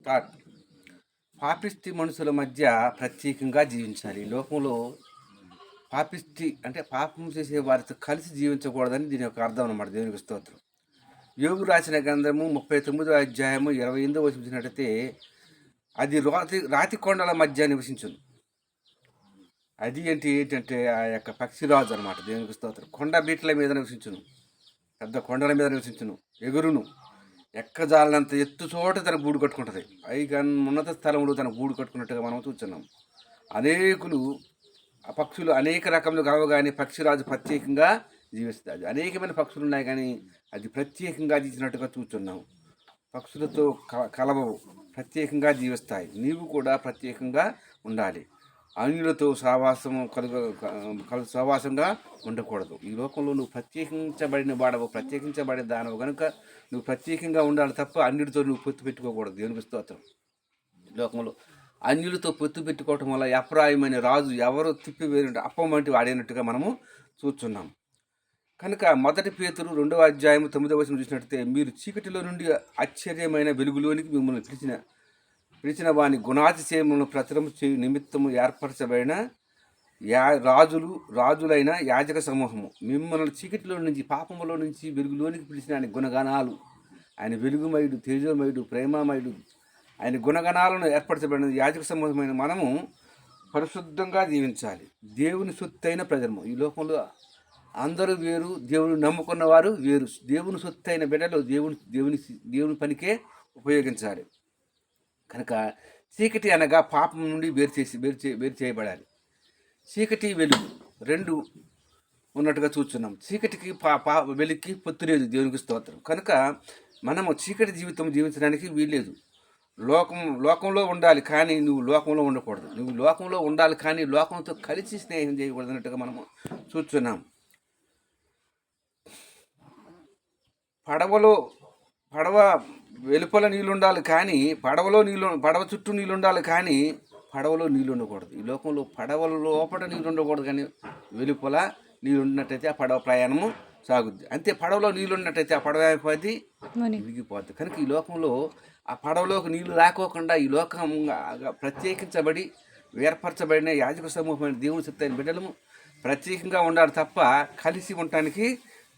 Thought పాపిష్టి మనుషుల మధ్య ప్రత్యేకంగా జీవించాలి. ఈ లోకంలో పాపిష్టి అంటే పాపం చేసే వారితో కలిసి జీవించకూడదని దీని యొక్క అర్థం అన్నమాట. దేవునికి స్తోత్రం. యోగు రాసిన గ్రంథము 39వ అధ్యాయము 28వ వచనం చూసినట్టయితే, అది రాతి కొండల మధ్య నివసించును. అది ఏంటంటే ఆ యొక్క పక్షిరాజు అనమాట. దేవునికి స్తోత్రం. కొండ బీట్ల మీద నివసించును, పెద్ద కొండల మీద నివసించును, ఎగురును, ఎక్కజాలనంత ఎత్తు చోట తన గూడు కట్టుకుంటుంది. పైగా ఉన్నత స్థలంలో తన గూడు కట్టుకున్నట్టుగా మనం చూస్తున్నాం. అనేకులు ఆ పక్షులు అనేక రకములు కలవగానే పక్షిరాజు ప్రత్యేకంగా జీవిస్తుంది. అనేకమైన పక్షులు ఉన్నాయి కానీ అది ప్రత్యేకంగా జీవించినట్టుగా చూస్తున్నాం. పక్షులతో కలవవు, ప్రత్యేకంగా జీవిస్తాయి. నీవు కూడా ప్రత్యేకంగా ఉండాలి. అన్యులతో సహవాసంగా ఉండకూడదు. ఈ లోకంలో నువ్వు ప్రత్యేకించబడిన వాడవు, ప్రత్యేకించబడిన దానవు కనుక నువ్వు ప్రత్యేకంగా ఉండాలి తప్ప అన్యుడితో నువ్వు పొత్తు పెట్టుకోకూడదు. దేవునికి స్తోత్రం. లోకంలో అన్యులతో పొత్తు పెట్టుకోవటం వల్ల అప్రాయమైన రాజు ఎవరు తిప్పివేరు అప్పం వంటి వాడినట్టుగా మనము చూస్తున్నాం. కనుక 1 పేతురు 2వ అధ్యాయం 9వ వచనం చూసినట్టయితే, మీరు చీకటిలో నుండి ఆశ్చర్యమైన వెలుగులోనికి మిమ్మల్ని పిలిచిన వాని గుణాతిశయములను ప్రచురము చేయు నిమిత్తము ఏర్పరచబడిన రాజులైన యాజక సమూహము, మిమ్మల్ని చీకటిలో నుంచి పాపములో నుంచి వెలుగులోనికి పిలిచిన ఆయన గుణగణాలు, ఆయన వెలుగుమయుడు, తేజోమయుడు, ప్రేమమయుడు, ఆయన గుణగణాలను ఏర్పరచబడిన యాజక సమూహమైన మనము పరిశుద్ధంగా జీవించాలి. దేవుని సొత్తైన ప్రజలము. ఈ లోకంలో అందరూ వేరు, దేవుని నమ్ముకున్న వారు వేరు. దేవుని సొత్తైన బిడ్డలు దేవుని పనికే ఉపయోగించాలి. కనుక చీకటి అనగా పాపం నుండి వేరు చేయబడాలి. చీకటి వెలుగు రెండు ఉన్నట్టుగా చూస్తున్నాం. చీకటికి వెలుగుకి పొత్తు లేదు. దేవునికి స్తోత్రం. కనుక మనము చీకటి జీవితం జీవించడానికి వీల్లేదు. లోకంలో ఉండాలి కానీ నువ్వు లోకంలో ఉండకూడదు. నువ్వు లోకంలో ఉండాలి కానీ లోకంతో కలిసి స్నేహం చేయకూడదు అన్నట్టుగా మనము చూస్తున్నాం. పడవ వెలుపల నీళ్ళుండాలి కానీ పడవ చుట్టూ నీళ్ళుండాలి కానీ పడవలో నీళ్ళు ఉండకూడదు. ఈ లోకంలో పడవల లోపల నీళ్ళు ఉండకూడదు కానీ వెలుపల నీళ్ళు ఉన్నట్టయితే ఆ పడవ ప్రయాణము సాగుద్ది. అంతే పడవలో నీళ్ళు ఉన్నట్టయితే ఆ పడవ అయిపోద్ది, విరిగిపోద్ది. కనుక ఈ లోకంలో ఆ పడవలోకి నీళ్లు రాకోకుండా ఈ లోకంగా ప్రత్యేకించబడి ఏర్పరచబడిన యాజక సమూహమైన దేవుని సొత్తైన బిడ్డలము ప్రత్యేకంగా ఉండాలి తప్ప కలిసి ఉండటానికి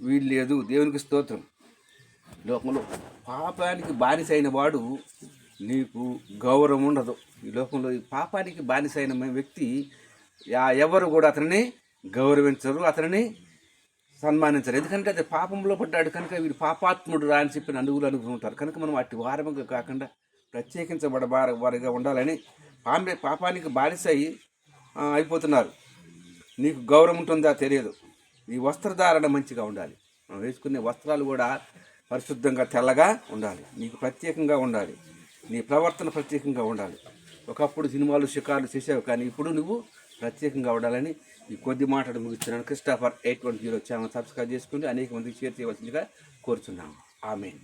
వీల్లేదు. దేవునికి స్తోత్రం. లోకంలో పాపానికి బానిస అయిన వాడు నీకు గౌరవం ఉండదు. ఈ లోకంలో ఈ పాపానికి బానిస అయిన వ్యక్తి ఎవరు కూడా అతనిని గౌరవించరు, అతనిని సన్మానించరు. ఎందుకంటే అది పాపంలో పడ్డాడు కనుక వీడు పాపాత్ముడు రా అని చెప్పి నలుగురు అనుకుంటారు. కనుక మనం అట్టి వారముగా కాకుండా వారిగా ఉండాలని పాపానికి బానిస అయిపోతున్నారు. నీకు గౌరవం ఉంటుందా తెలియదు. నీ వస్త్రధారణ మంచిగా ఉండాలి. మనం వేసుకునే వస్త్రాలు కూడా పరిశుద్ధంగా తెల్లగా ఉండాలి. నీకు ప్రత్యేకంగా ఉండాలి. నీ ప్రవర్తన ప్రత్యేకంగా ఉండాలి. ఒకప్పుడు సినిమాలు షికార్లు చేసావు కానీ ఇప్పుడు నువ్వు ప్రత్యేకంగా ఉండాలని ఈ కొద్ది మాటలు ముగిస్తున్నాను. క్రిస్టోఫర్ 810 ఛానల్ సబ్స్క్రైబ్ చేసుకుని అనేక మందికి షేర్ చేయవలసిందిగా కోరుచున్నాము. ఆమేన్.